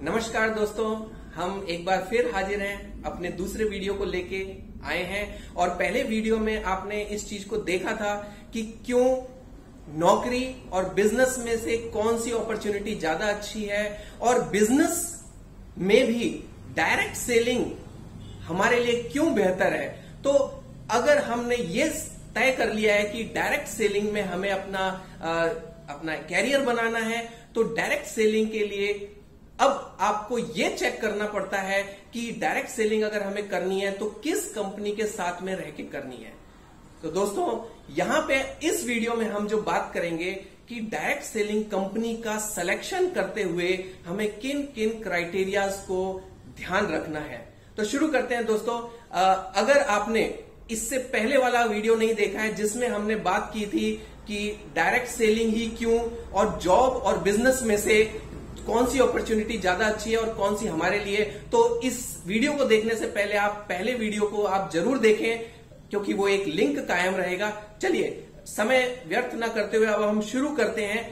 नमस्कार दोस्तों, हम एक बार फिर हाजिर हैं अपने दूसरे वीडियो को लेके आए हैं। और पहले वीडियो में आपने इस चीज को देखा था कि क्यों नौकरी और बिजनेस में से कौन सी अपॉर्चुनिटी ज्यादा अच्छी है, और बिजनेस में भी डायरेक्ट सेलिंग हमारे लिए क्यों बेहतर है। तो अगर हमने ये तय कर लिया है कि डायरेक्ट सेलिंग में हमें अपना कैरियर बनाना है, तो डायरेक्ट सेलिंग के लिए अब आपको ये चेक करना पड़ता है कि डायरेक्ट सेलिंग अगर हमें करनी है तो किस कंपनी के साथ में रह के करनी है। तो दोस्तों, यहां पे इस वीडियो में हम जो बात करेंगे कि डायरेक्ट सेलिंग कंपनी का सिलेक्शन करते हुए हमें किन किन क्राइटेरियाज को ध्यान रखना है। तो शुरू करते हैं दोस्तों। अगर आपने इससे पहले वाला वीडियो नहीं देखा है जिसमें हमने बात की थी कि डायरेक्ट सेलिंग ही क्यों और जॉब और बिजनेस में से कौन सी अपॉर्चुनिटी ज्यादा अच्छी है और कौन सी हमारे लिए, तो इस वीडियो को देखने से पहले आप पहले वीडियो को आप जरूर देखें, क्योंकि वो एक लिंक कायम रहेगा। चलिए, समय व्यर्थ ना करते हुए अब हम शुरू करते हैं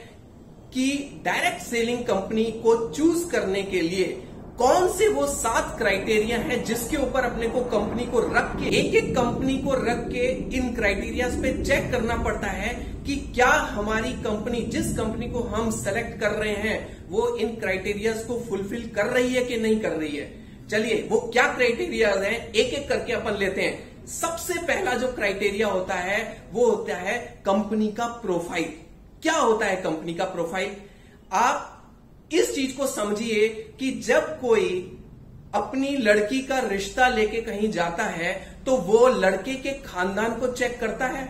कि डायरेक्ट सेलिंग कंपनी को चूज करने के लिए कौन से वो 7 क्राइटेरिया हैं जिसके ऊपर अपने को कंपनी को रख के, एक एक कंपनी को रख के इन क्राइटेरियाज पे चेक करना पड़ता है कि क्या हमारी कंपनी, जिस कंपनी को हम सेलेक्ट कर रहे हैं, वो इन क्राइटेरियाज को फुलफिल कर रही है कि नहीं कर रही है। चलिए, वो क्या क्राइटेरियाज हैं एक एक करके अपन लेते हैं। सबसे पहला जो क्राइटेरिया होता है वो होता है कंपनी का प्रोफाइल। क्या होता है कंपनी का प्रोफाइल? आप इस चीज को समझिए कि जब कोई अपनी लड़की का रिश्ता लेके कहीं जाता है तो वो लड़के के खानदान को चेक करता है।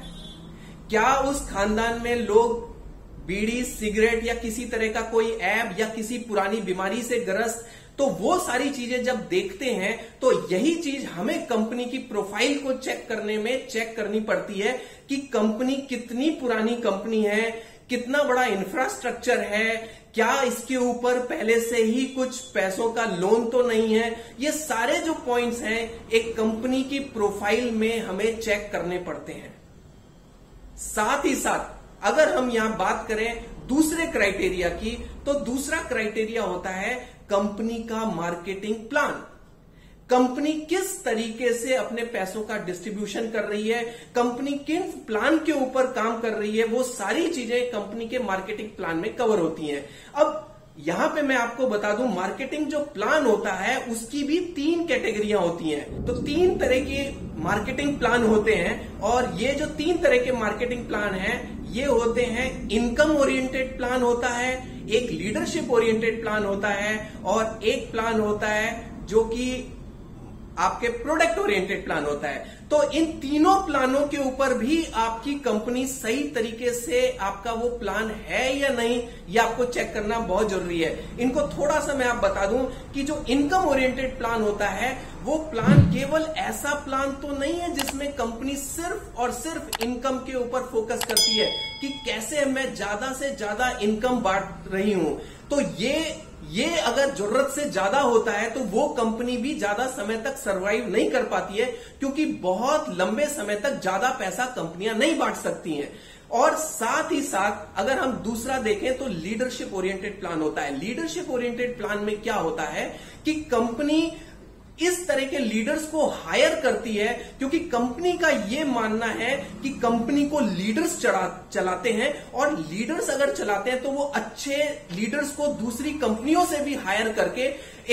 क्या उस खानदान में लोग बीड़ी, सिगरेट या किसी तरह का कोई ऐब या किसी पुरानी बीमारी से ग्रस्त, तो वो सारी चीजें जब देखते हैं तो यही चीज हमें कंपनी की प्रोफाइल को चेक करने में चेक करनी पड़ती है कि कंपनी कितनी पुरानी कंपनी है, कितना बड़ा इंफ्रास्ट्रक्चर है, क्या इसके ऊपर पहले से ही कुछ पैसों का लोन तो नहीं है। ये सारे जो पॉइंट्स हैं एक कंपनी की प्रोफाइल में हमें चेक करने पड़ते हैं। साथ ही साथ अगर हम यहां बात करें दूसरे क्राइटेरिया की, तो दूसरा क्राइटेरिया होता है कंपनी का मार्केटिंग प्लान। कंपनी किस तरीके से अपने पैसों का डिस्ट्रीब्यूशन कर रही है, कंपनी किन प्लान के ऊपर काम कर रही है, वो सारी चीजें कंपनी के मार्केटिंग प्लान में कवर होती हैं। अब यहां पे मैं आपको बता दूं, मार्केटिंग जो प्लान होता है उसकी भी 3 कैटेगरियां होती हैं। तो 3 तरह के मार्केटिंग प्लान होते हैं, और ये जो 3 तरह के मार्केटिंग प्लान हैं ये होते हैं इनकम ओरिएंटेड प्लान होता है, एक लीडरशिप ओरिएंटेड प्लान होता है, और एक प्लान होता है जो कि आपके प्रोडक्ट ओरिएंटेड प्लान होता है। तो इन तीनों प्लानों के ऊपर भी आपकी कंपनी सही तरीके से आपका वो प्लान है या नहीं, ये आपको चेक करना बहुत जरूरी है। इनको थोड़ा सा मैं आप बता दूं कि जो इनकम ओरिएंटेड प्लान होता है वो प्लान केवल ऐसा प्लान तो नहीं है जिसमें कंपनी सिर्फ और सिर्फ इनकम के ऊपर फोकस करती है कि कैसे मैं ज्यादा से ज्यादा इनकम बांट रही हूं। तो ये अगर जरूरत से ज्यादा होता है तो वो कंपनी भी ज्यादा समय तक सरवाइव नहीं कर पाती है, क्योंकि बहुत लंबे समय तक ज्यादा पैसा कंपनियां नहीं बांट सकती हैं। और साथ ही साथ अगर हम दूसरा देखें तो लीडरशिप ओरिएंटेड प्लान होता है। लीडरशिप ओरिएंटेड प्लान में क्या होता है कि कंपनी इस तरह के लीडर्स को हायर करती है, क्योंकि कंपनी का यह मानना है कि कंपनी को लीडर्स चलाते हैं, और लीडर्स अगर चलाते हैं तो वो अच्छे लीडर्स को दूसरी कंपनियों से भी हायर करके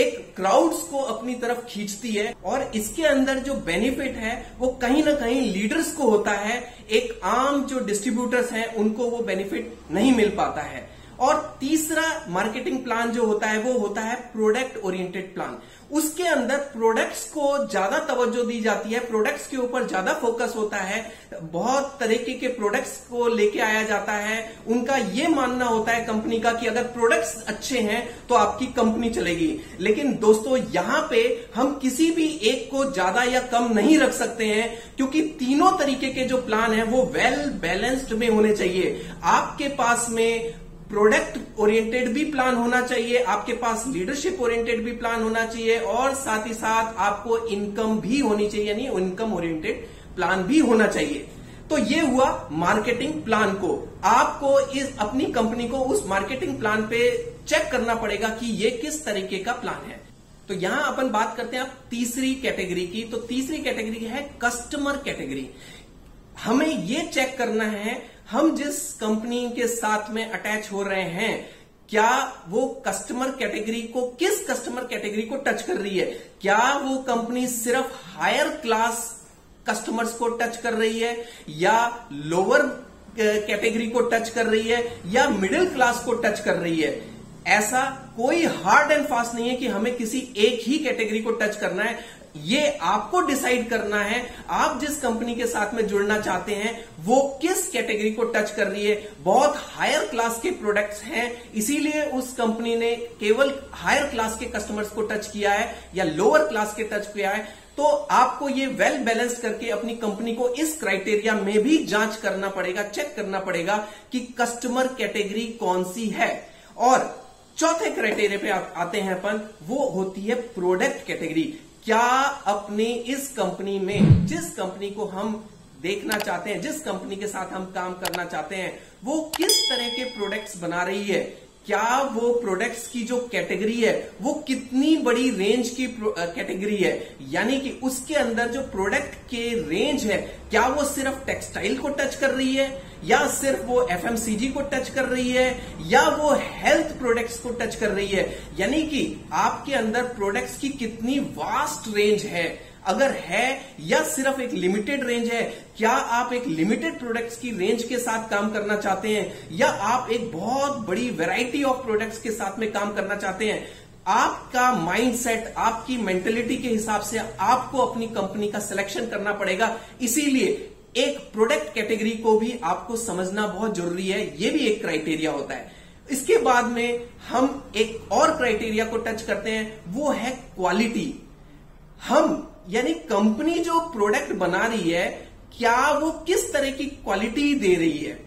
एक क्राउड्स को अपनी तरफ खींचती है। और इसके अंदर जो बेनिफिट है वो कहीं ना कहीं लीडर्स को होता है, एक आम जो डिस्ट्रीब्यूटर्स हैं उनको वो बेनिफिट नहीं मिल पाता है। और तीसरा मार्केटिंग प्लान जो होता है वो होता है प्रोडक्ट ओरिएंटेड प्लान। उसके अंदर प्रोडक्ट्स को ज्यादा तवज्जो दी जाती है, प्रोडक्ट्स के ऊपर ज्यादा फोकस होता है, बहुत तरीके के प्रोडक्ट्स को लेके आया जाता है। उनका ये मानना होता है कंपनी का कि अगर प्रोडक्ट्स अच्छे हैं तो आपकी कंपनी चलेगी। लेकिन दोस्तों, यहां पे हम किसी भी एक को ज्यादा या कम नहीं रख सकते हैं, क्योंकि तीनों तरीके के जो प्लान है वो वेल बैलेंस्ड में होने चाहिए। आपके पास में प्रोडक्ट ओरिएंटेड भी प्लान होना चाहिए, आपके पास लीडरशिप ओरिएंटेड भी प्लान होना चाहिए, और साथ ही साथ आपको इनकम भी होनी चाहिए, यानी इनकम ओरिएंटेड प्लान भी होना चाहिए। तो ये हुआ मार्केटिंग प्लान को। आपको इस अपनी कंपनी को उस मार्केटिंग प्लान पे चेक करना पड़ेगा कि ये किस तरीके का प्लान है। तो यहां अपन बात करते हैं अब तीसरी कैटेगरी की। तो तीसरी कैटेगरी है कस्टमर कैटेगरी। हमें ये चेक करना है हम जिस कंपनी के साथ में अटैच हो रहे हैं क्या वो कस्टमर कैटेगरी को, किस कस्टमर कैटेगरी को टच कर रही है। क्या वो कंपनी सिर्फ हायर क्लास कस्टमर्स को टच कर रही है, या लोअर कैटेगरी को टच कर रही है, या मिडिल क्लास को टच कर रही है। ऐसा कोई हार्ड एंड फास्ट नहीं है कि हमें किसी एक ही कैटेगरी को टच करना है। ये आपको डिसाइड करना है आप जिस कंपनी के साथ में जुड़ना चाहते हैं वो किस कैटेगरी को टच कर रही है। बहुत हायर क्लास के प्रोडक्ट्स हैं, इसीलिए उस कंपनी ने केवल हायर क्लास के कस्टमर्स को टच किया है या लोअर क्लास के टच किया है। तो आपको ये वेल बैलेंस करके अपनी कंपनी को इस क्राइटेरिया में भी जांच करना पड़ेगा, चेक करना पड़ेगा कि कस्टमर कैटेगरी कौन सी है। और चौथे क्राइटेरिया पे आते हैं अपन, वो होती है प्रोडक्ट कैटेगरी। क्या अपनी इस कंपनी में, जिस कंपनी को हम देखना चाहते हैं, जिस कंपनी के साथ हम काम करना चाहते हैं, वो किस तरह के प्रोडक्ट्स बना रही है। क्या वो प्रोडक्ट्स की जो कैटेगरी है वो कितनी बड़ी रेंज की कैटेगरी है, यानी कि उसके अंदर जो प्रोडक्ट के रेंज है क्या वो सिर्फ टेक्सटाइल को टच कर रही है, या सिर्फ वो एफएमसीजी को टच कर रही है, या वो हेल्थ प्रोडक्ट्स को टच कर रही है। यानी कि आपके अंदर प्रोडक्ट्स की कितनी वास्ट रेंज है, अगर है, या सिर्फ एक लिमिटेड रेंज है। क्या आप एक लिमिटेड प्रोडक्ट्स की रेंज के साथ काम करना चाहते हैं, या आप एक बहुत बड़ी वैरायटी ऑफ प्रोडक्ट्स के साथ में काम करना चाहते हैं। आपका माइंडसेट, आपकी मेंटेलिटी के हिसाब से आपको अपनी कंपनी का सिलेक्शन करना पड़ेगा। इसीलिए एक प्रोडक्ट कैटेगरी को भी आपको समझना बहुत जरूरी है, यह भी एक क्राइटेरिया होता है। इसके बाद में हम एक और क्राइटेरिया को टच करते हैं, वो है क्वालिटी। हम यानी कंपनी जो प्रोडक्ट बना रही है क्या वो किस तरह की क्वालिटी दे रही है,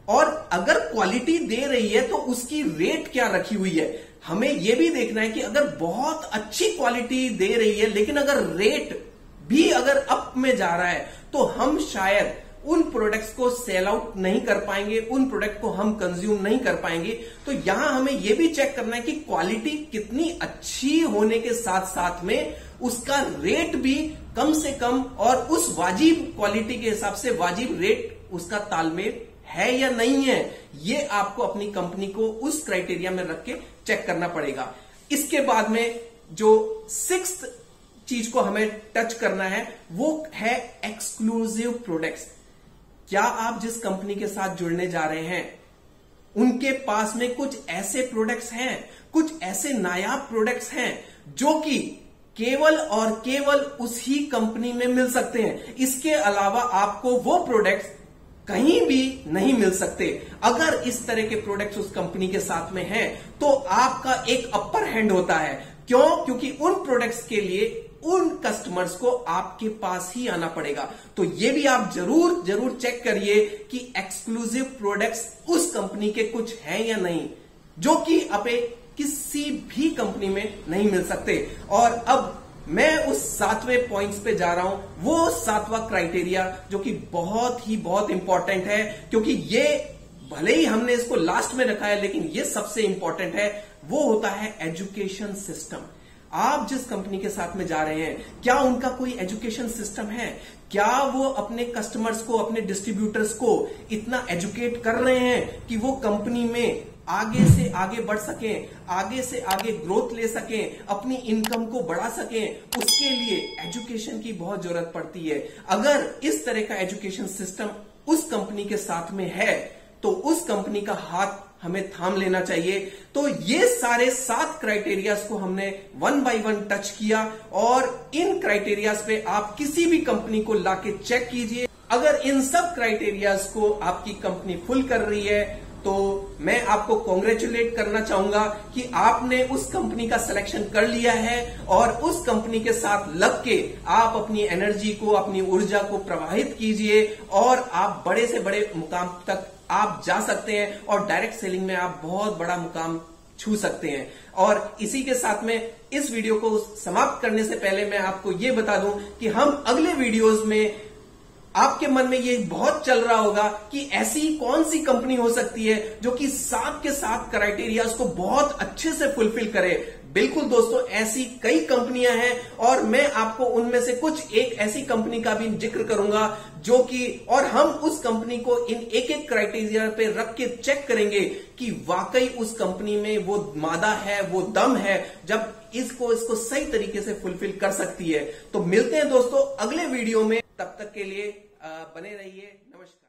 और अगर क्वालिटी दे रही है तो उसकी रेट क्या रखी हुई है। हमें यह भी देखना है कि अगर बहुत अच्छी क्वालिटी दे रही है लेकिन अगर रेट भी अगर अप में जा रहा है तो हम शायद उन प्रोडक्ट्स को सेल आउट नहीं कर पाएंगे, उन प्रोडक्ट को हम कंज्यूम नहीं कर पाएंगे। तो यहां हमें यह भी चेक करना है कि क्वालिटी कितनी अच्छी होने के साथ साथ में उसका रेट भी कम से कम और उस वाजिब क्वालिटी के हिसाब से वाजिब रेट उसका तालमेल है या नहीं है। ये आपको अपनी कंपनी को उस क्राइटेरिया में रख के चेक करना पड़ेगा। इसके बाद में जो सिक्स्थ चीज को हमें टच करना है वो है एक्सक्लूसिव प्रोडक्ट्स। क्या आप जिस कंपनी के साथ जुड़ने जा रहे हैं उनके पास में कुछ ऐसे प्रोडक्ट्स हैं, कुछ ऐसे नायाब प्रोडक्ट्स हैं जो कि केवल और केवल उसी कंपनी में मिल सकते हैं। इसके अलावा आपको वो प्रोडक्ट्स कहीं भी नहीं मिल सकते। अगर इस तरह के प्रोडक्ट्स उस कंपनी के साथ में हैं तो आपका एक अपर हैंड होता है। क्यों? क्योंकि उन प्रोडक्ट्स के लिए उन कस्टमर्स को आपके पास ही आना पड़ेगा। तो ये भी आप जरूर चेक करिए कि एक्सक्लूसिव प्रोडक्ट्स उस कंपनी के कुछ हैं या नहीं, जो कि आपे किसी भी कंपनी में नहीं मिल सकते। और अब मैं उस 7वें पॉइंट्स पे जा रहा हूं, वो 7वां क्राइटेरिया जो कि बहुत इंपॉर्टेंट है, क्योंकि ये भले ही हमने इसको लास्ट में रखा है लेकिन ये सबसे इंपॉर्टेंट है। वो होता है एजुकेशन सिस्टम। आप जिस कंपनी के साथ में जा रहे हैं क्या उनका कोई एजुकेशन सिस्टम है? क्या वो अपने कस्टमर्स को, अपने डिस्ट्रीब्यूटर्स को इतना एजुकेट कर रहे हैं कि वो कंपनी में आगे से आगे बढ़ सकें, आगे से आगे ग्रोथ ले सकें, अपनी इनकम को बढ़ा सकें? उसके लिए एजुकेशन की बहुत जरूरत पड़ती है। अगर इस तरह का एजुकेशन सिस्टम उस कंपनी के साथ में है तो उस कंपनी का हाथ हमें थाम लेना चाहिए। तो ये सारे 7 क्राइटेरियाज को हमने 1 बाय 1 टच किया, और इन क्राइटेरियाज पे आप किसी भी कंपनी को लाके चेक कीजिए। अगर इन सब क्राइटेरियाज को आपकी कंपनी फुल कर रही है तो मैं आपको कॉन्ग्रेचुलेट करना चाहूंगा कि आपने उस कंपनी का सिलेक्शन कर लिया है, और उस कंपनी के साथ लग के आप अपनी एनर्जी को, अपनी ऊर्जा को प्रवाहित कीजिए, और आप बड़े से बड़े मुकाम तक आप जा सकते हैं, और डायरेक्ट सेलिंग में आप बहुत बड़ा मुकाम छू सकते हैं। और इसी के साथ में इस वीडियो को समाप्त करने से पहले मैं आपको ये बता दूं कि हम अगले वीडियोस में आपके मन में ये बहुत चल रहा होगा कि ऐसी कौन सी कंपनी हो सकती है जो कि 7 के 7 क्राइटेरियाज को बहुत अच्छे से फुलफिल करे। बिल्कुल दोस्तों, ऐसी कई कंपनियां हैं और मैं आपको उनमें से कुछ एक ऐसी कंपनी का भी जिक्र करूंगा जो कि, और हम उस कंपनी को इन एक एक क्राइटेरिया पे रख के चेक करेंगे कि वाकई उस कंपनी में वो मादा है, वो दम है, जब इसको सही तरीके से फुलफिल कर सकती है। तो मिलते हैं दोस्तों अगले वीडियो में, तब तक के लिए बने रहिए। नमस्कार।